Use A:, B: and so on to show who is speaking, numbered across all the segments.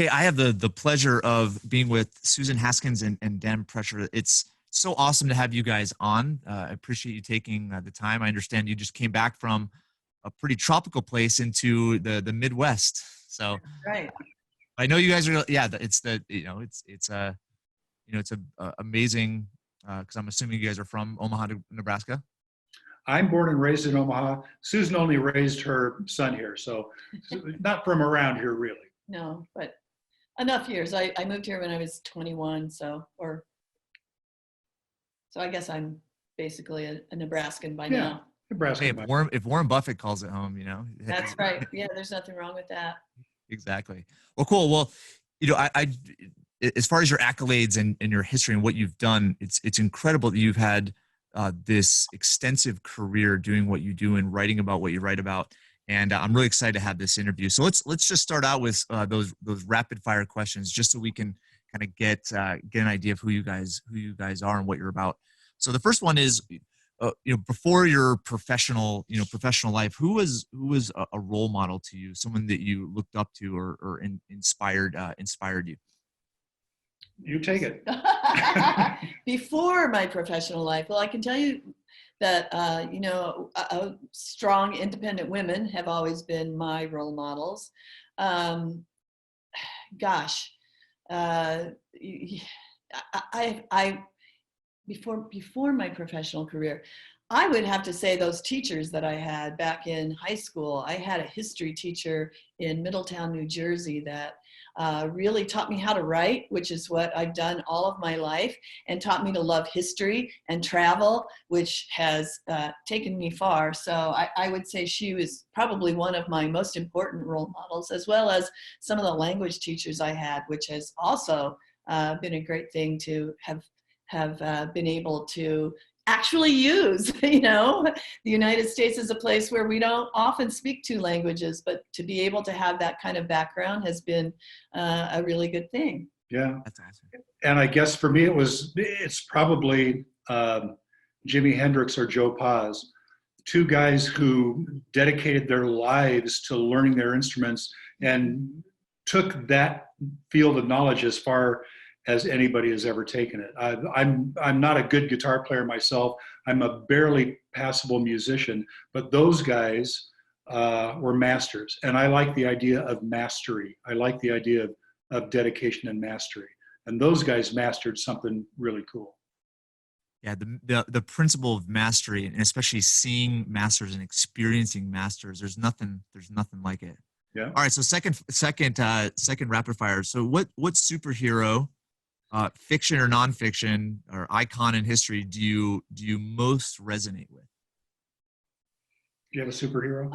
A: Hey, I have the pleasure of being with Suzan Haskins and Dan Prescher. It's so awesome to have you guys on. I appreciate you taking the time. I understand you just came back from a pretty tropical place into the Midwest. So
B: Right.
A: I know you guys are, yeah, it's the, it's amazing because I'm assuming you guys are from Omaha, Nebraska.
C: I'm born and raised in Omaha. Susan only raised her son here, so not from around here really.
B: No, but enough years. I moved here when I was 21, so I guess I'm basically a Nebraskan by now.
C: Nebraska.
A: Hey, if Warren Buffett calls it home,
B: That's right. Yeah, there's nothing wrong with that.
A: Exactly. Well, cool. Well, I as far as your accolades and your history and what you've done, it's incredible that you've had this extensive career doing what you do and writing about what you write about. And I'm really excited to have this interview. So let's just start out with those rapid fire questions, just so we can kind of get an idea of who you guys are and what you're about. So the first one is, before your professional life, who was a role model to you, someone that you looked up to or inspired you?
C: You take it.
B: Before my professional life, well, I can tell you that, strong, independent women have always been my role models. Before my professional career, I would have to say those teachers that I had back in high school. I had a history teacher in Middletown, New Jersey that really taught me how to write, which is what I've done all of my life, and taught me to love history and travel, which has taken me far. So I would say she was probably one of my most important role models, as well as some of the language teachers I had, which has also been a great thing to have been able to actually use. The United States is a place where we don't often speak two languages, but to be able to have that kind of background has been a really good thing.
C: Yeah,
A: That's awesome.
C: and I guess for me it's probably Jimi Hendrix or Joe Paz, two guys who dedicated their lives to learning their instruments and took that field of knowledge as far as anybody has ever taken it. I'm not a good guitar player myself. I'm a barely passable musician, but those guys were masters. And I like the idea of mastery. I like the idea of dedication and mastery. And those guys mastered something really cool.
A: Yeah, the principle of mastery, and especially seeing masters and experiencing masters, there's nothing like it.
C: Yeah.
A: All right, so second rapid fire. So what superhero, fiction or nonfiction, or icon in history do you most resonate with?
C: Do you have a superhero?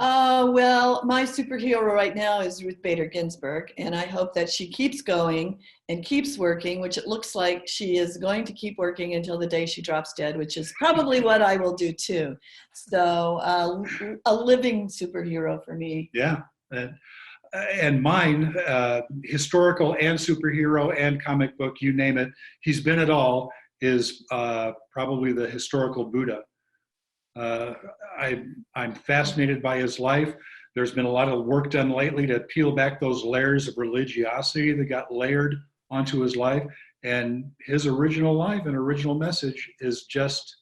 B: Well, my superhero right now is Ruth Bader Ginsburg, and I hope that she keeps going and keeps working, which it looks like she is going to keep working until the day she drops dead, which is probably what I will do too. So a living superhero for me.
C: Yeah. And mine, historical and superhero and comic book, you name it, he's been it all, is probably the historical Buddha. I'm fascinated by his life. There's been a lot of work done lately to peel back those layers of religiosity that got layered onto his life. And his original life and original message is just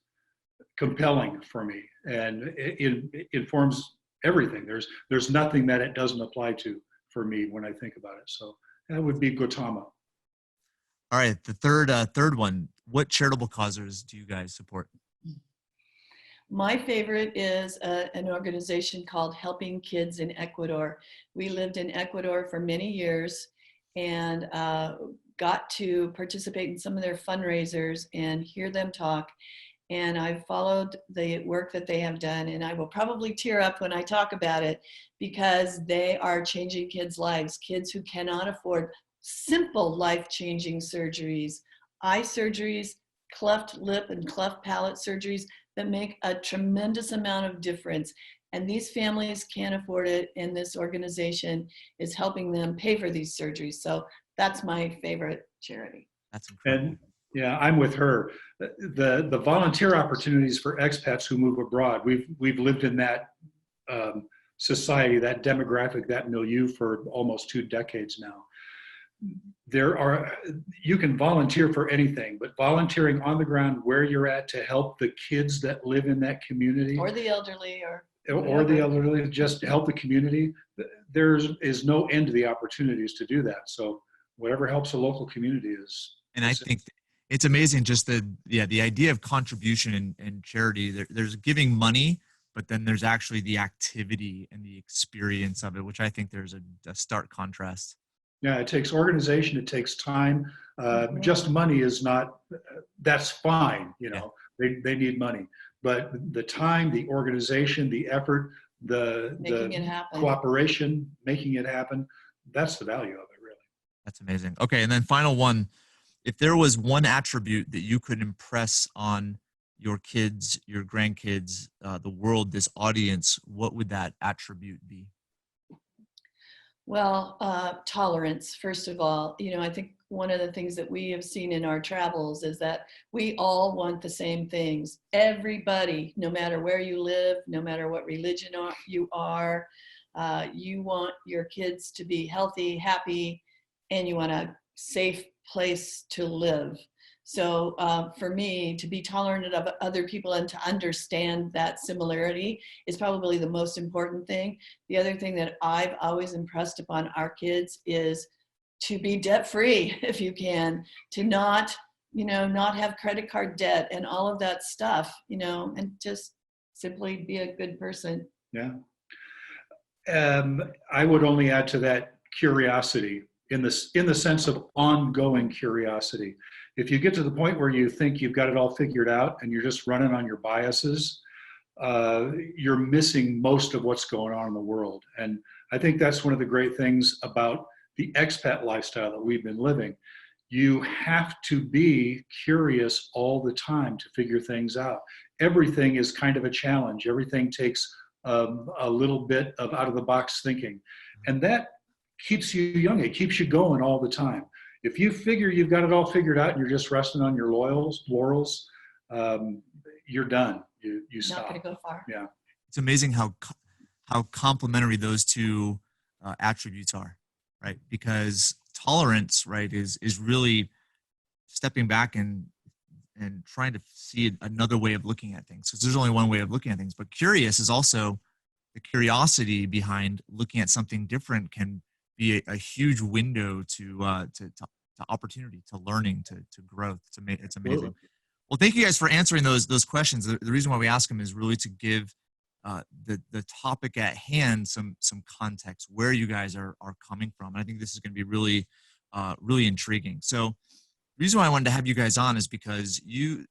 C: compelling for me. And it informs everything. There's nothing that it doesn't apply to for me when I think about it. So that would be Gautama.
A: All right, the third one. What charitable causes do you guys support?
B: My favorite is an organization called Helping Kids in Ecuador. We lived in Ecuador for many years and got to participate in some of their fundraisers and hear them talk. And I've followed the work that they have done, and I will probably tear up when I talk about it because they are changing kids' lives, kids who cannot afford simple life-changing surgeries, eye surgeries, cleft lip and cleft palate surgeries that make a tremendous amount of difference. And these families can't afford it, and this organization is helping them pay for these surgeries. So that's my favorite charity.
A: That's incredible.
C: And yeah, I'm with her. The volunteer opportunities for expats who move abroad, we've lived in that society, that demographic, that milieu for almost 2 decades now. you can volunteer for anything, but volunteering on the ground where you're at to help the kids that live in that community,
B: Or the elderly,
C: or
B: whatever.
C: the elderly, just to help the community, there is no end to the opportunities to do that. So whatever helps a local community is.
A: And I think it's amazing, just the idea of contribution and charity. There's giving money, but then there's actually the activity and the experience of it, which I think there's a stark contrast.
C: Yeah, it takes organization, it takes time. Just money is not, that's fine, you know, they need money. But the time, the organization, the effort,
B: Making it happen.
C: cooperation, making it happen, that's the value of it, really.
A: That's amazing. Okay, and then final one. If there was one attribute that you could impress on your kids, your grandkids, the world, this audience, what would that attribute be?
B: Well, tolerance, first of all. You know, I think one of the things that we have seen in our travels is that we all want the same things. Everybody, no matter where you live, no matter what religion you are, you want your kids to be healthy, happy, and you want a safe place to live. So for me, to be tolerant of other people and to understand that similarity is probably the most important thing. The other thing that I've always impressed upon our kids is to be debt-free if you can, to not have credit card debt and all of that stuff, and just simply be a good person.
C: Yeah. I would only add to that curiosity in the sense of ongoing curiosity. If you get to the point where you think you've got it all figured out and you're just running on your biases, you're missing most of what's going on in the world. And I think that's one of the great things about the expat lifestyle that we've been living. You have to be curious all the time to figure things out. Everything is kind of a challenge. Everything takes a little bit of out of the box thinking. And that keeps you young. It keeps you going all the time. If you figure you've got it all figured out and you're just resting on your laurels, you're done. You stop.
B: Not going to go far.
C: Yeah.
A: It's amazing how complementary those two attributes are, right? Because tolerance, right, is really stepping back and trying to see another way of looking at things. Because there's only one way of looking at things. But curious is also the curiosity behind looking at something different can be a huge window to opportunity, to learning, to growth. It's amazing. Well, thank you guys for answering those questions. The reason why we ask them is really to give the topic at hand some context, where you guys are coming from. And I think this is going to be really really intriguing. So the reason why I wanted to have you guys on is because the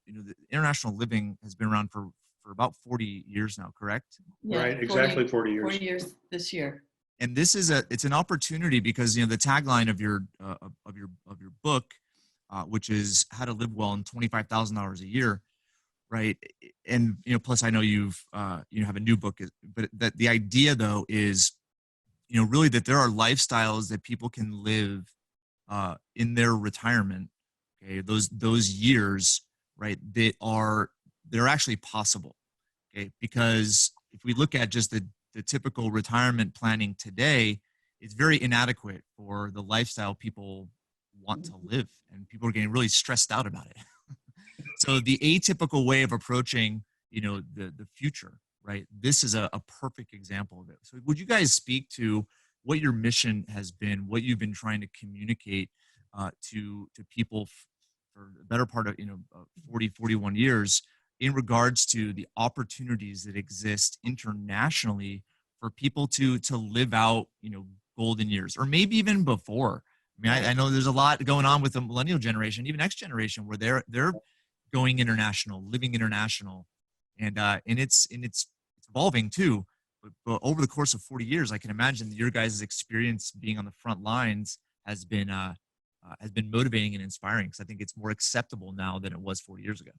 A: international living has been around for about 40 years now, correct?
B: Yeah,
C: right, exactly 40 years.
B: 40 years this year.
A: And this is it's an opportunity because the tagline of your book, which is How to Live Well on $25,000 a year, right? And plus I know you have a new book, but that the idea though is really that there are lifestyles that people can live in their retirement. Okay, those years, right? They're actually possible. Okay, because if we look at just the typical retirement planning today, it's very inadequate for the lifestyle people want to live, and people are getting really stressed out about it. So the atypical way of approaching, the future, right? This is a perfect example of it. So would you guys speak to what your mission has been, what you've been trying to communicate to people for the better part of 41 years in regards to the opportunities that exist internationally for people to live out, golden years, or maybe even before. I mean, I know there's a lot going on with the millennial generation, even next generation, where they're going international, living international, and it's evolving too. But over the course of 40 years, I can imagine that your guys' experience being on the front lines has been motivating and inspiring, because I think it's more acceptable now than it was 40 years ago.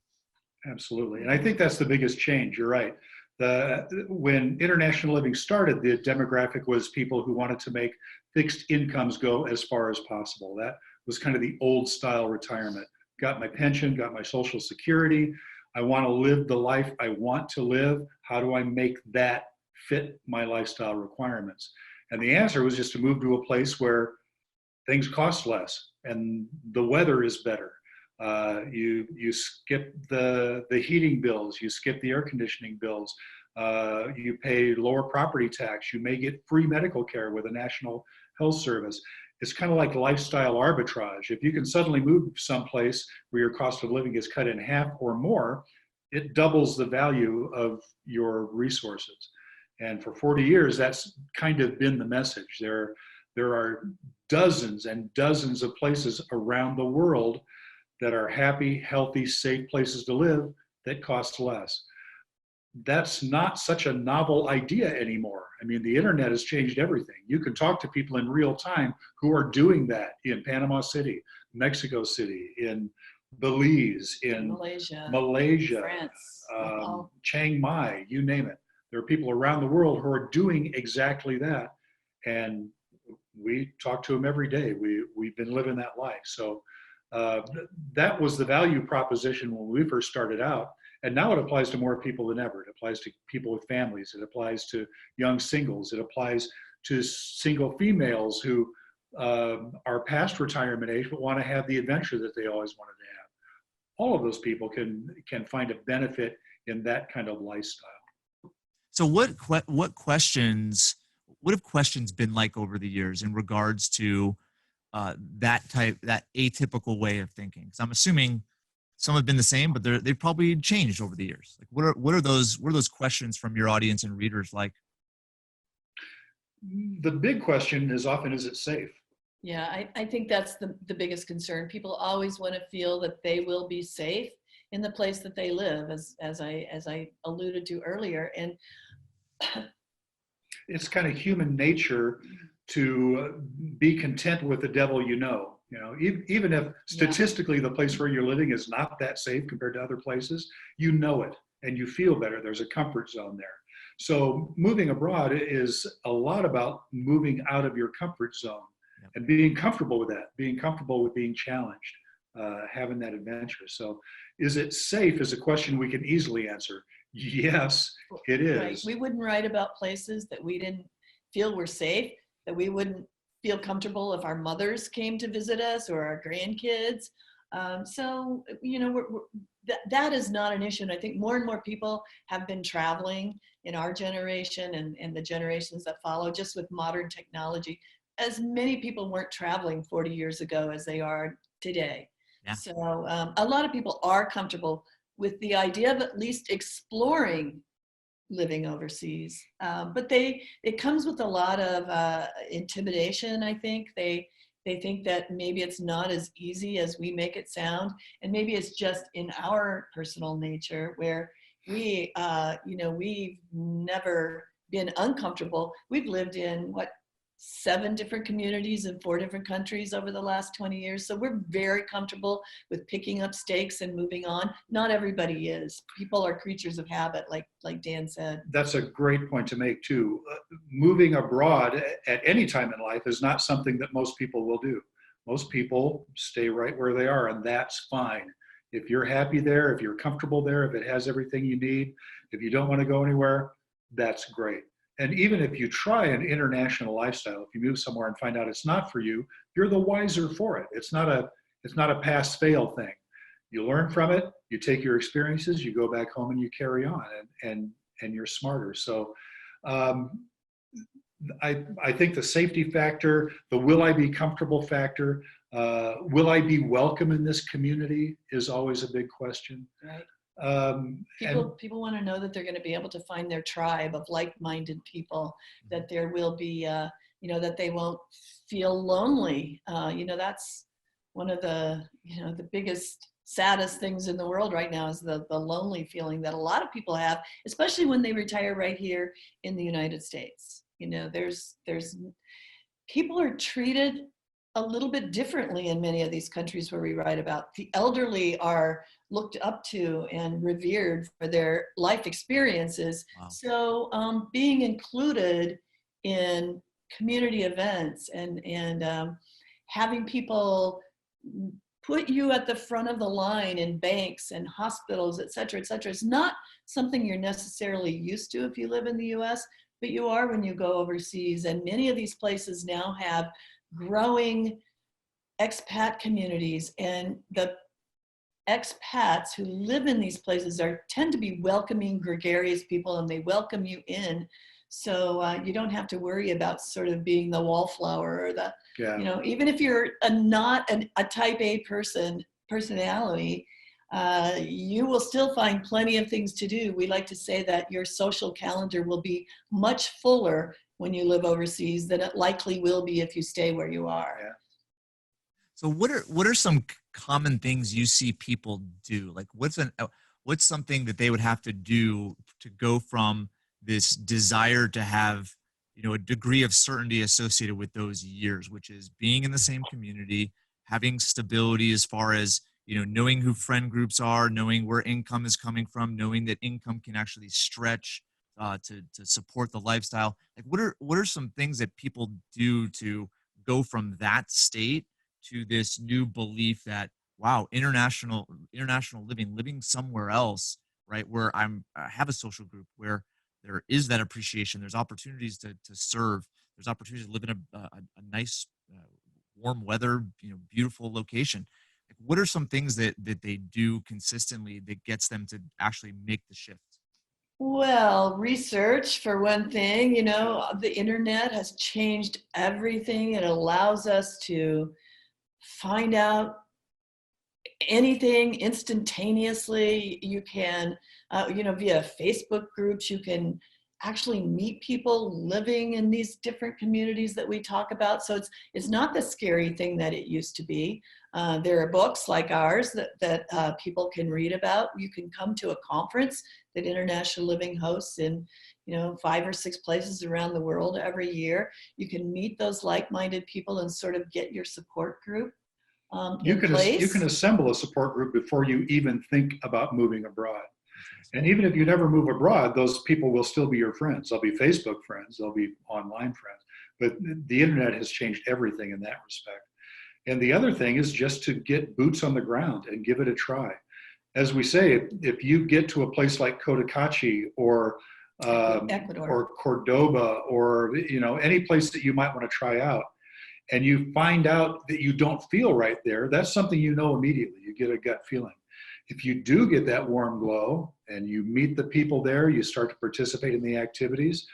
C: Absolutely. And I think that's the biggest change. You're right. When international living started, the demographic was people who wanted to make fixed incomes go as far as possible. That was kind of the old style retirement. Got my pension, got my Social Security. I want to live the life I want to live. How do I make that fit my lifestyle requirements? And the answer was just to move to a place where things cost less and the weather is better. You skip the heating bills, you skip the air conditioning bills, you pay lower property tax, you may get free medical care with a national health service. It's kind of like lifestyle arbitrage. If you can suddenly move someplace where your cost of living is cut in half or more, it doubles the value of your resources. And for 40 years, that's kind of been the message. There are dozens and dozens of places around the world that are happy, healthy, safe places to live that cost less. That's not such a novel idea anymore. I mean, the internet has changed everything. You can talk to people in real time who are doing that in Panama City, Mexico City, in Belize, in Malaysia,
B: France,
C: Chiang Mai, you name it. There are people around the world who are doing exactly that. And we talk to them every day. We've been living that life. So that was the value proposition when we first started out. And now it applies to more people than ever. It applies to people with families. It applies to young singles. It applies to single females who are past retirement age but want to have the adventure that they always wanted to have. All of those people can find a benefit in that kind of lifestyle.
A: So what have questions been like over the years in regards to that atypical way of thinking? Because I'm assuming some have been the same, but they've probably changed over the years. Like, what are those questions from your audience and readers like?
C: The big question is often, is it safe?
B: Yeah, I think that's the biggest concern. People always want to feel that they will be safe in the place that they live, as I alluded to earlier. And
C: it's kind of human nature to be content with the devil you know. You know, even if statistically the place where you're living is not that safe compared to other places, you know it and you feel better. There's a comfort zone there. So moving abroad is a lot about moving out of your comfort zone and being comfortable with that, being comfortable with being challenged, having that adventure. So is it safe is a question we can easily answer. Yes, it is.
B: Right. We wouldn't write about places that we didn't feel were safe, that we wouldn't feel comfortable if our mothers came to visit us or our grandkids. So, you know, that is not an issue. And I think more and more people have been traveling in our generation and the generations that follow, just with modern technology. As many people weren't traveling 40 years ago as they are today. Yeah. So a lot of people are comfortable with the idea of at least exploring living overseas. But it comes with a lot of intimidation, I think. They think that maybe it's not as easy as we make it sound. And maybe it's just in our personal nature where we've never been uncomfortable. We've lived in 7 different communities in 4 different countries over the last 20 years. So we're very comfortable with picking up stakes and moving on. Not everybody is. People are creatures of habit, like Dan said.
C: That's a great point to make too. Moving abroad at any time in life is not something that most people will do. Most people stay right where they are, and that's fine. If you're happy there, if you're comfortable there, if it has everything you need, if you don't want to go anywhere, that's great. And even if you try an international lifestyle, if you move somewhere and find out it's not for you, you're the wiser for it. It's not a pass-fail thing. You learn from it, you take your experiences, you go back home and you carry on, and you're smarter. So I think the safety factor, the will I be comfortable factor, will I be welcome in this community is always a big question.
B: Right. People want to know that they're going to be able to find their tribe of like-minded people, that there will be, that they won't feel lonely. That's one of the biggest, saddest things in the world right now is the lonely feeling that a lot of people have, especially when they retire right here in the United States. There's people are treated a little bit differently in many of these countries where we write about. The elderly are looked up to and revered for their life experiences. Wow. So being included in community events and having people put you at the front of the line in banks and hospitals, et cetera, is not something you're necessarily used to if you live in the US, but you are when you go overseas. And many of these places now have growing expat communities, and the expats who live in these places tend to be welcoming, gregarious people, and they welcome you in. So you don't have to worry about sort of being the wallflower or the, even if you're not a type A personality, you will still find plenty of things to do. We like to say that your social calendar will be much fuller when you live overseas than it likely will be if you stay where you are.
C: Yeah.
A: So what are some common things you see people do? Like what's something that they would have to do to go from this desire to have, a degree of certainty associated with those years, which is being in the same community, having stability as far as, knowing who friend groups are, knowing where income is coming from, knowing that income can actually stretch to support the lifestyle. Like what are some things that people do to go from that state to this new belief that, wow, international living somewhere else, right, where I have a social group, where there is that appreciation, there's opportunities to serve, there's opportunities to live in a nice warm weather, beautiful location. Like, what are some things that they do consistently that gets them to actually make the shift?
B: Well, research for one thing. The internet has changed everything. It allows us to find out anything instantaneously. You can, via Facebook groups, you can actually meet people living in these different communities that we talk about. So it's not the scary thing that it used to be. There are books like ours that people can read about. You can come to a conference that International Living hosts in 5 or 6 places around the world every year. You can meet those like-minded people and sort of get your support group
C: You
B: in place.
C: you can assemble a support group before you even think about moving abroad. And even if you never move abroad, those people will still be your friends. They'll be Facebook friends, they'll be online friends. But the internet has changed everything in that respect. And the other thing is just to get boots on the ground and give it a try. As we say, if you get to a place like Cotacachi or
B: Ecuador,
C: or Cordoba, or any place that you might want to try out, and you find out that you don't feel right there, that's something immediately. You get a gut feeling. If you do get that warm glow and you meet the people there, you start to participate in the activities,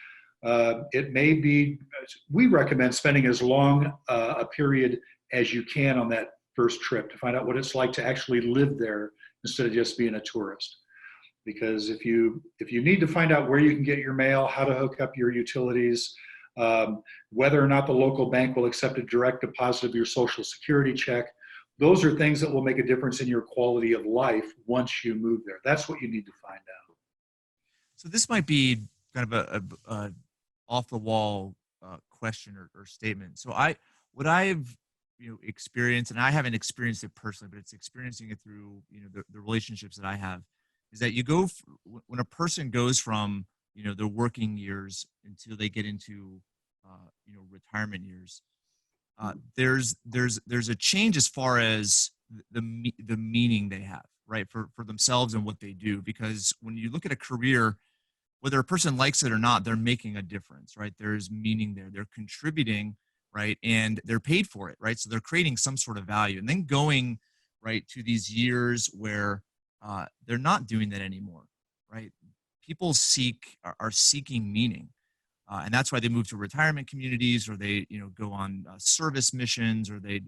C: it may be, we recommend spending as long a period as you can on that first trip to find out what it's like to actually live there instead of just being a tourist. Because if you need to find out where you can get your mail, how to hook up your utilities, whether or not the local bank will accept a direct deposit of your Social Security check, those are things that will make a difference in your quality of life once you move there. That's what you need to find out.
A: So this might be kind of a off the wall question or statement. So what I've experienced, and I haven't experienced it personally, but it's experiencing it through the relationships that I have, is that when a person goes from their working years until they get into retirement years, there's a change as far as the meaning they have, right, for themselves and what they do. Because when you look at a career, whether a person likes it or not, they're making a difference, right? There's meaning there. They're contributing, right? And they're paid for it, right? So they're creating some sort of value. And then going, right, to these years where they're not doing that anymore, right? People are seeking meaning. And that's why they move to retirement communities, or they go on service missions, or they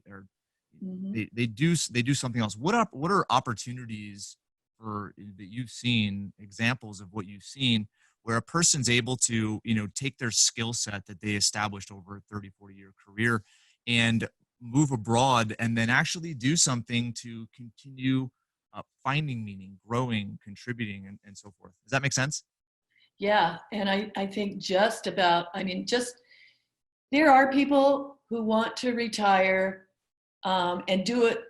A: do something else. What are opportunities that you've seen, examples of what you've seen, where a person's able to take their skill set that they established over a 30-40 year career and move abroad, and then actually do something to continue finding meaning, growing, contributing, and so forth? Does that make sense?
B: Yeah, and I think there are people who want to retire and do it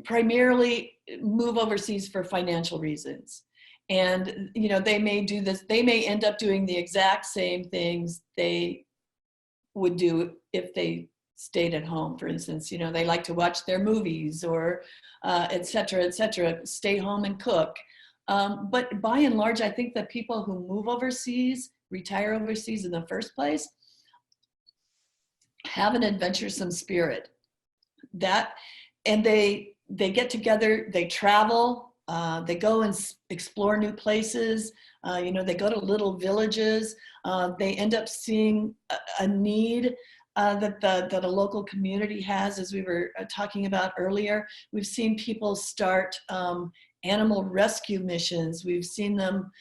B: primarily, move overseas for financial reasons. And, they may do this, they may end up doing the exact same things they would do if they stayed at home. For instance, they like to watch their movies, or et cetera, stay home and cook. But by and large, I think that people who move overseas, retire overseas in the first place, have an adventuresome spirit. that, and they get together, they travel, they go and explore new places. They go to little villages. They end up seeing a need that a local community has, as we were talking about earlier. We've seen people start animal rescue missions. We've seen them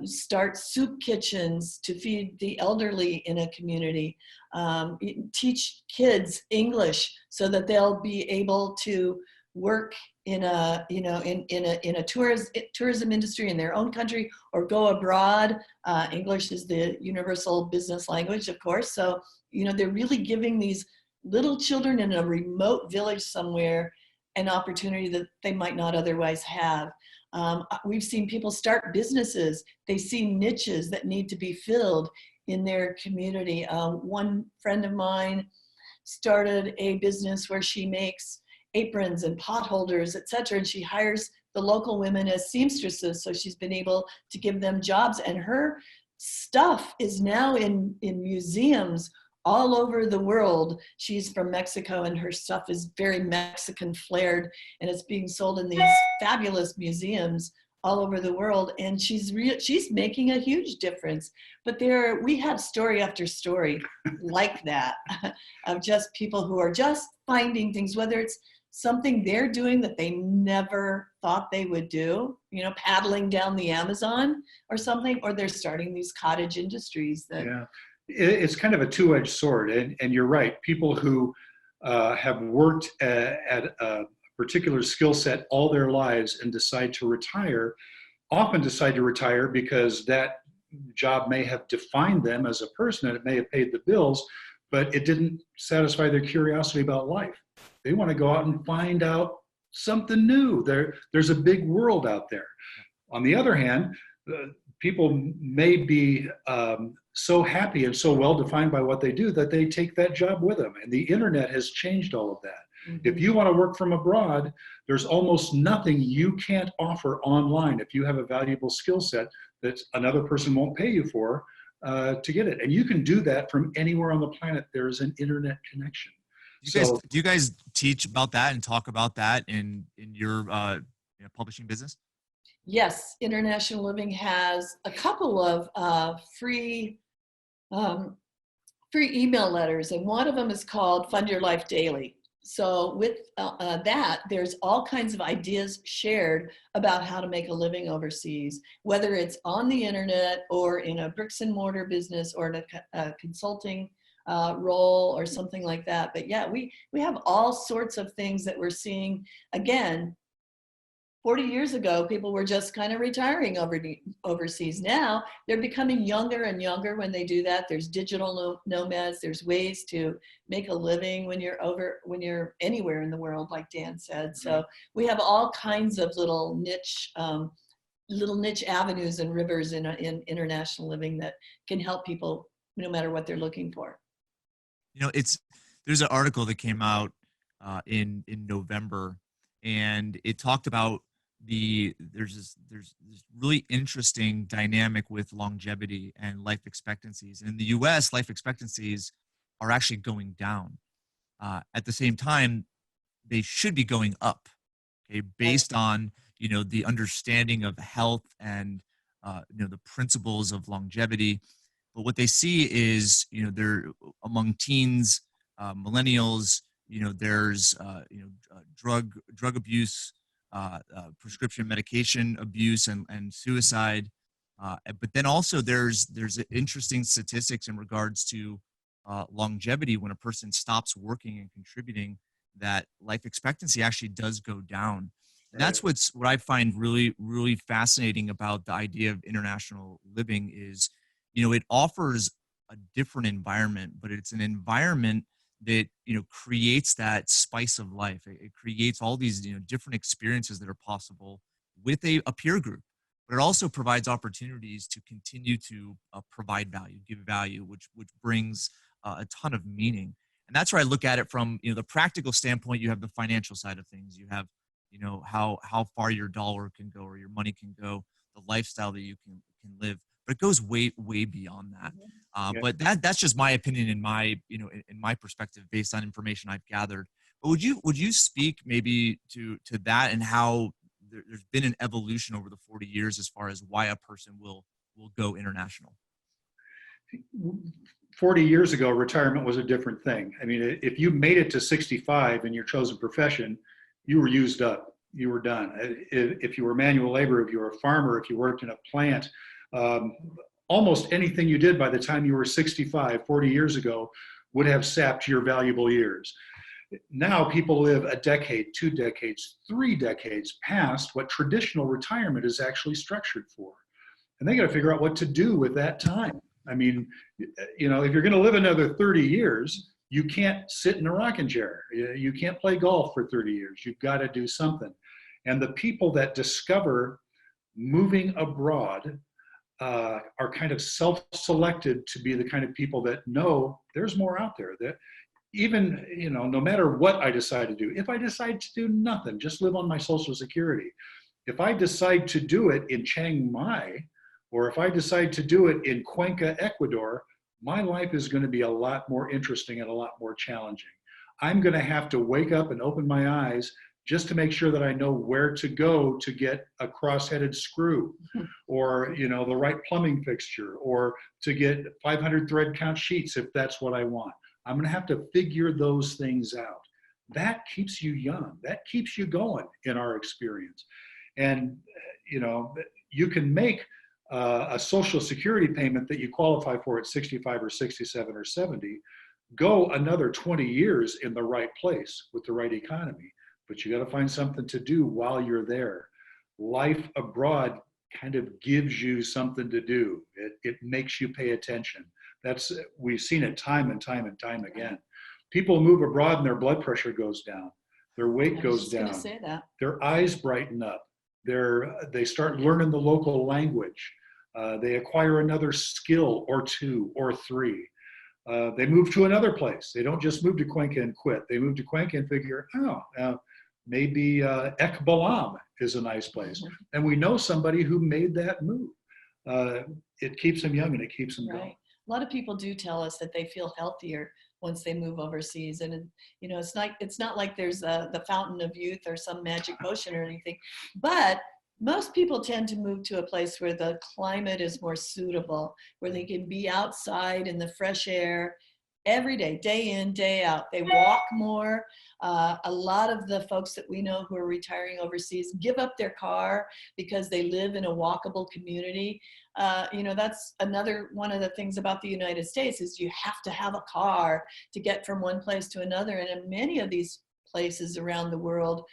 B: start soup kitchens to feed the elderly in a community, teach kids English so that they'll be able to work in a tourism industry in their own country or go abroad. English is the universal business language, of course. So, they're really giving these little children in a remote village somewhere an opportunity that they might not otherwise have. We've seen people start businesses. They see niches that need to be filled in their community. One friend of mine started a business where she makes aprons and pot holders, etc. And she hires the local women as seamstresses. So she's been able to give them jobs, and her stuff is now in museums all over the world. She's from Mexico, and her stuff is very Mexican flared, and it's being sold in these fabulous museums all over the world. And she's making a huge difference. But we have story after story like that of just people who are just finding things, whether it's something they're doing that they never thought they would do, paddling down the Amazon or something, or they're starting these cottage industries that.
C: Yeah, it's kind of a two-edged sword. And you're right. People who have worked at a particular skill set all their lives and decide to retire, often decide to retire because that job may have defined them as a person and it may have paid the bills, but it didn't satisfy their curiosity about life. They want to go out and find out something new. There's a big world out there. On the other hand, people may be so happy and so well defined by what they do that they take that job with them. And the internet has changed all of that. Mm-hmm. If you want to work from abroad, there's almost nothing you can't offer online if you have a valuable skill set that another person won't pay you for to get it. And you can do that from anywhere on the planet. There's an internet connection.
A: Do you guys teach about that and talk about that in your publishing business?
B: Yes, International Living has a couple of free email letters, and one of them is called Fund Your Life Daily. So with that, there's all kinds of ideas shared about how to make a living overseas, whether it's on the internet or in a bricks and mortar business or in a consulting role or something like that. But yeah, we have all sorts of things that we're seeing. Again, 40 years ago, people were just kind of retiring overseas. Now they're becoming younger and younger when they do that. There's digital nomads. There's ways to make a living when you're anywhere in the world, like Dan said. So we have all kinds of little niche avenues and rivers in International Living that can help people no matter what they're looking for.
A: There's an article that came out in November, and it talked about there's this really interesting dynamic with longevity and life expectancies. And in the U.S., life expectancies are actually going down. At the same time, they should be going up, okay, based on the understanding of health and the principles of longevity. But what they see is they're among teens, millennials. There's drug abuse, prescription medication abuse, and suicide. But then also there's interesting statistics in regards to longevity. When a person stops working and contributing, that life expectancy actually does go down. And that's what I find really, really fascinating about the idea of International Living is, it offers a different environment, but it's an environment that creates that spice of life. It creates all these different experiences that are possible with a peer group, but it also provides opportunities to continue to provide value, give value, which brings a ton of meaning. And that's where I look at it from the practical standpoint. You have the financial side of things. You have how far your dollar can go or your money can go, the lifestyle that you can live. But it goes way beyond that. But that's just my opinion in my perspective based on information I've gathered. Would you speak maybe to that and how there's been an evolution over the 40 years as far as why a person will go international?
C: 40 years ago, retirement was a different thing. I mean, if you made it to 65 in your chosen profession, you were used up. You were done. If you were manual labor, if you were a farmer, if you worked in a plant, almost anything you did by the time you were 65, 40 years ago, would have sapped your valuable years. Now people live a decade, 2 decades, 3 decades past what traditional retirement is actually structured for. And they got to figure out what to do with that time. I mean, you know, if you're going to live another 30 years, you can't sit in a rocking chair. You can't play golf for 30 years. You've got to do something. And the people that discover moving abroad are kind of self-selected to be the kind of people that know there's more out there. That even, you know, no matter what I decide to do, if I decide to do nothing, just live on my Social Security, if I decide to do it in Chiang Mai, or if I decide to do it in Cuenca, Ecuador, my life is going to be a lot more interesting and a lot more challenging. I'm going to have to wake up and open my eyes just to make sure that I know where to go to get a cross-headed screw, or, you know, the right plumbing fixture, or to get 500 thread count sheets if that's what I want. I'm going to have to figure those things out. That keeps you young. That keeps you going in our experience. And, you know, you can make a Social Security payment that you qualify for at 65 or 67 or 70, go another 20 years in the right place with the right economy. But you got to find something to do while you're there. Life abroad kind of gives you something to do. It makes you pay attention. We've seen it time and time and time again. People move abroad and their blood pressure goes down. Their weight goes down.
B: Say that.
C: Their eyes brighten up. They start learning the local language. They acquire another skill or 2 or 3. They move to another place. They don't just move to Cuenca and quit. They move to Cuenca and figure, maybe Ekbalam is a nice place. And we know somebody who made that move. It keeps them young and it keeps them going.
B: A lot of people do tell us that they feel healthier once they move overseas, and you know, it's not like there's the fountain of youth or some magic potion or anything, but most people tend to move to a place where the climate is more suitable, where they can be outside in the fresh air every day, day in, day out. They walk more. A lot of the folks that we know who are retiring overseas give up their car because they live in a walkable community. You know, that's another one of the things about the United States is you have to have a car to get from one place to another. And in many of these places around the world,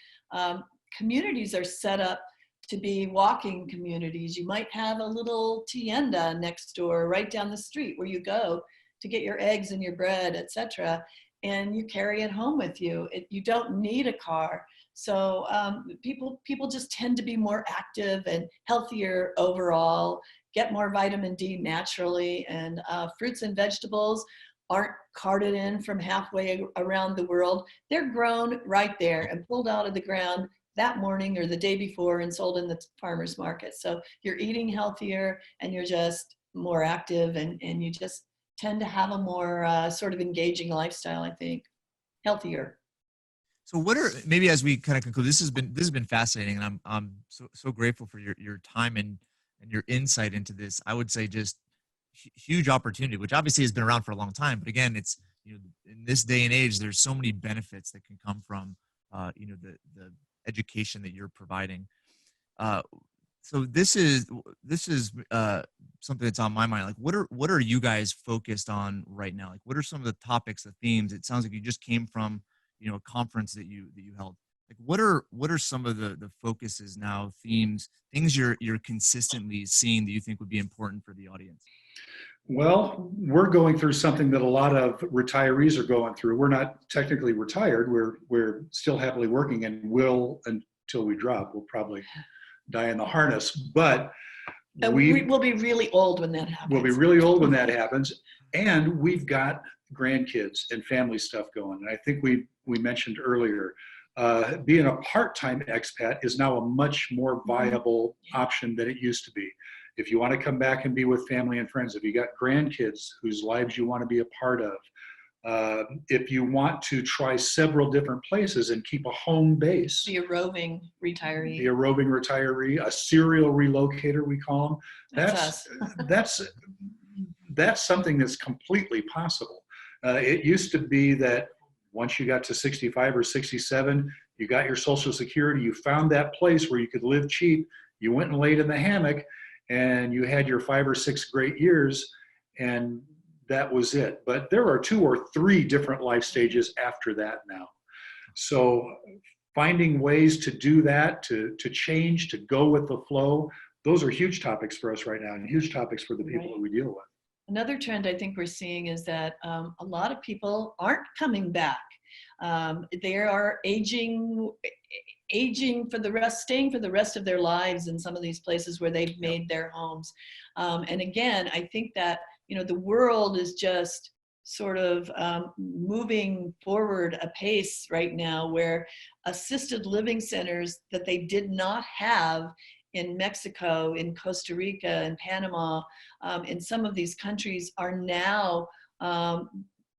B: communities are set up to be walking communities. You might have a little tienda next door, right down the street where you go to get your eggs and your bread, etc. And you carry it home with you. You don't need a car. So people just tend to be more active and healthier overall, get more vitamin D naturally, and fruits and vegetables aren't carted in from halfway around the world. They're grown right there and pulled out of the ground that morning or the day before and sold in the farmer's market. So you're eating healthier and you're just more active, and you just tend to have a more sort of engaging lifestyle, I think. Healthier.
A: So what are, maybe as we kind of conclude, this has been fascinating, and I'm so grateful for your time and your insight into this. I would say just huge opportunity, which obviously has been around for a long time, but again, it's, you know, in this day and age, there's so many benefits that can come from you know, the education that you're providing. So this is something that's on my mind. Like, what are you guys focused on right now? Like, what are some of the topics, the themes? It sounds like you just came from, you know, a conference that you held. Like, what are some of the focuses now, themes, things you're consistently seeing that you think would be important for the audience?
C: Well, we're going through something that a lot of retirees are going through. We're not technically retired. We're still happily working and will until we drop. We'll probably die in the harness, but
B: we'll be really old when that happens.
C: We'll be really old when that happens. And we've got grandkids and family stuff going. And I think we mentioned earlier, being a part-time expat is now a much more viable option than it used to be. If you want to come back and be with family and friends, if you got grandkids whose lives you want to be a part of, If you want to try several different places and keep a home base,
B: The roving retiree.
C: the roving retiree, a serial relocator, we call them.
B: That's us.
C: That's something that's completely possible. It used to be that once you got to 65 or 67, you got your Social Security, you found that place where you could live cheap, you went and laid in the hammock, and you had your 5 or 6 great years, and that was it. But there are 2 or 3 different life stages after that now. So finding ways to do that, to change, to go with the flow, those are huge topics for us right now, and huge topics for the people that we deal with.
B: Another trend I think we're seeing is that a lot of people aren't coming back. They are aging for the rest, staying for the rest of their lives in some of these places where they've made their homes. And again, I think that, you know, the world is just sort of moving forward a pace right now where assisted living centers that they did not have in Mexico, in Costa Rica, in Panama, in some of these countries are now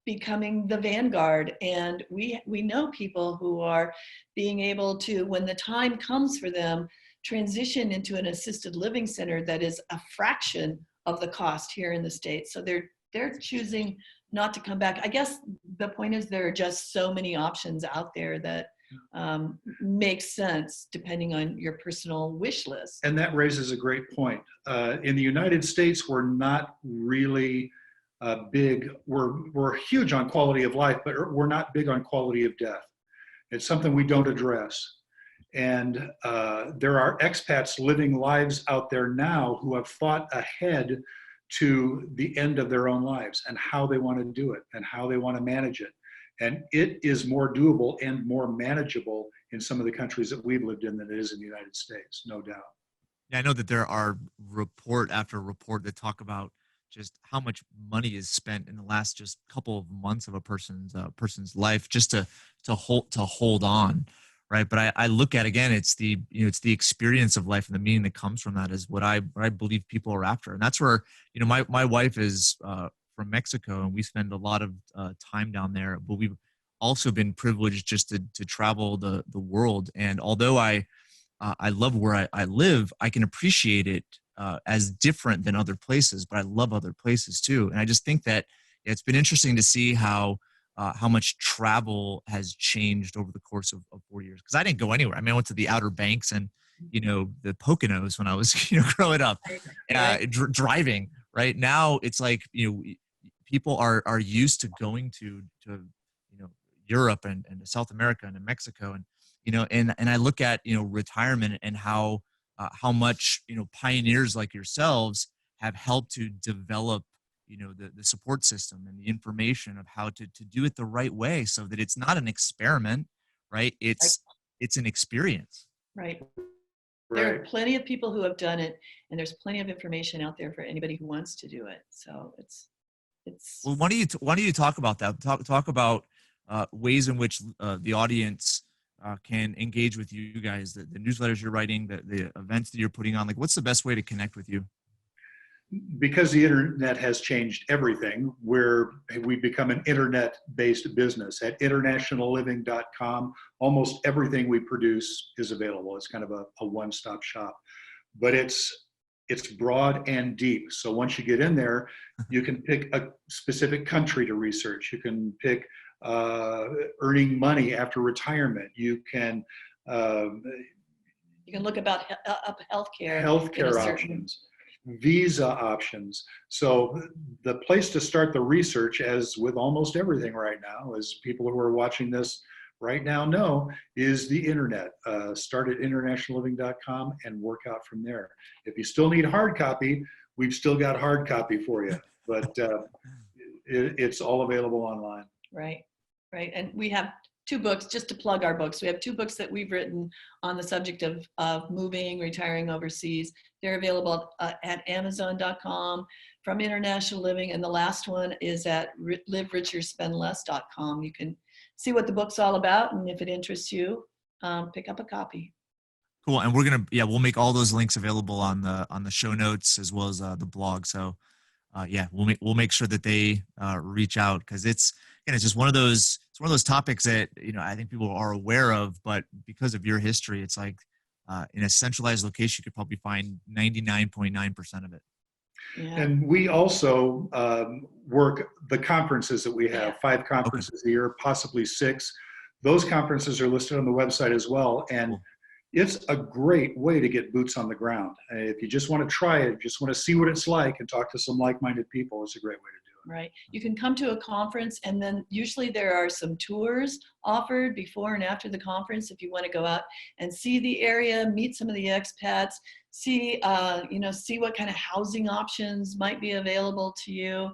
B: becoming the vanguard. And we know people who are being able to, when the time comes for them, transition into an assisted living center that is a fraction of the cost here in the States. So they're choosing not to come back. I guess the point is there are just so many options out there that makes sense depending on your personal wish list.
C: And that raises a great point. In the United States, we're not really big. We're huge on quality of life, but we're not big on quality of death. It's something we don't address. And there are expats living lives out there now who have thought ahead to the end of their own lives and how they want to do it and how they want to manage it. And it is more doable and more manageable in some of the countries that we've lived in than it is in the United States, no doubt.
A: Yeah, I know that there are report after report that talk about just how much money is spent in the last just couple of months of a person's life just to hold on, right? But I look at, again, it's the experience of life and the meaning that comes from that is what I believe people are after, and that's where my wife is from Mexico, and we spend a lot of time down there. But we've also been privileged just to travel the world, and although I love where I live, I can appreciate it as different than other places, but I love other places too. And I just think that it's been interesting to see how much travel has changed over the course of 4 years. Because I didn't go anywhere. I mean, I went to the Outer Banks and the Poconos when I was growing up, driving. Right now, it's like people are used to going to Europe and to South America and to Mexico, and I look at retirement and how much pioneers like yourselves have helped to develop the support system and the information of how to do it the right way, so that it's not an experiment, right? It's an experience.
B: Right. There are plenty of people who have done it, and there's plenty of information out there for anybody who wants to do it. So it's.
A: Well, why don't you talk about that? Talk about ways in which the audience can engage with you guys, the newsletters you're writing, the events that you're putting on. Like, what's the best way to connect with you?
C: Because the internet has changed everything, we've become an internet-based business. At internationalliving.com, almost everything we produce is available. It's kind of a one-stop shop, but it's broad and deep. So once you get in there, you can pick a specific country to research. You can pick earning money after retirement. You can
B: look up healthcare
C: options, visa options. So the place to start the research, as with almost everything right now, as people who are watching this right now know, is the internet. Start at internationalliving.com and work out from there. If you still need hard copy, we've still got hard copy for you, but it's all available online.
B: Right. And we have 2 books, just to plug our books. We have 2 books that we've written on the subject of moving, retiring overseas. They're available at Amazon.com, from International Living, and the last one is at livericherspendless.com. You can see what the book's all about, and if it interests you, pick up a copy.
A: Cool. And we'll make all those links available on the show notes as well as the blog. So we'll make sure that they reach out, because and it's just one of those topics that, you know, I think people are aware of, but because of your history, it's like in a centralized location, you could probably find 99.9% of it.
B: Yeah.
C: And we also work the conferences that we have, 5 conferences a year, possibly 6. Those conferences are listed on the website as well. And
A: Cool.
C: it's a great way to get boots on the ground. If you just want to try it, just want to see what it's like and talk to some like-minded people, it's a great way to do it.
B: Right. You can come to a conference, and then usually there are some tours offered before and after the conference if you want to go out and see the area, meet some of the expats, see see what kind of housing options might be available to you.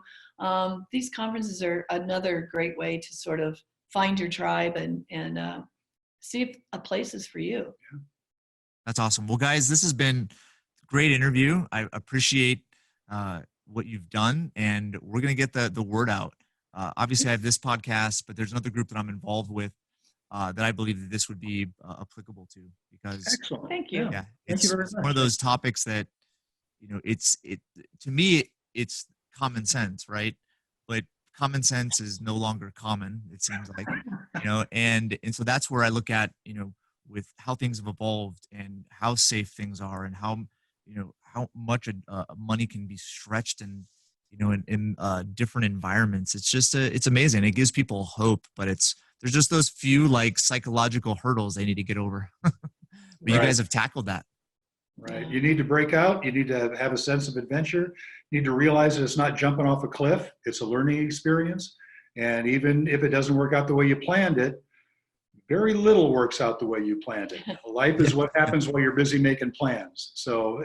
B: These conferences are another great way to sort of find your tribe and see if a place is for you.
A: That's awesome. Well, guys, this has been a great interview. I appreciate what you've done, and we're going to get the word out. Obviously, I have this podcast, but there's another group that I'm involved with that I believe that this would be applicable to, because
C: Excellent.
B: Thank you.
A: yeah,
C: Thank you very
A: it's
C: much.
A: one of those topics that, you know, to me, it's common sense, right? But common sense is no longer common, it seems like, you know, and so that's where I look at, you know, with how things have evolved and how safe things are, and how, you know, how much money can be stretched in, you know, in different environments. It's just it's amazing. It gives people hope, but there's just those few like psychological hurdles they need to get over. But you
C: Right.
A: guys have tackled that.
C: Right.
B: Yeah.
C: You need to break out. You need to have a sense of adventure. You need to realize that it's not jumping off a cliff. It's a learning experience. And even if it doesn't work out the way you planned it, very little works out the way you planned it. Life is what happens while you're busy making plans. So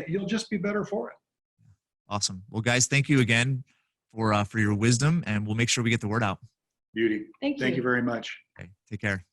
C: you'll just be better for it.
A: Awesome. Well, guys, thank you again for your wisdom, and we'll make sure we get the word out.
C: Beauty.
B: Thank you.
C: Thank you very much.
A: Okay, take care.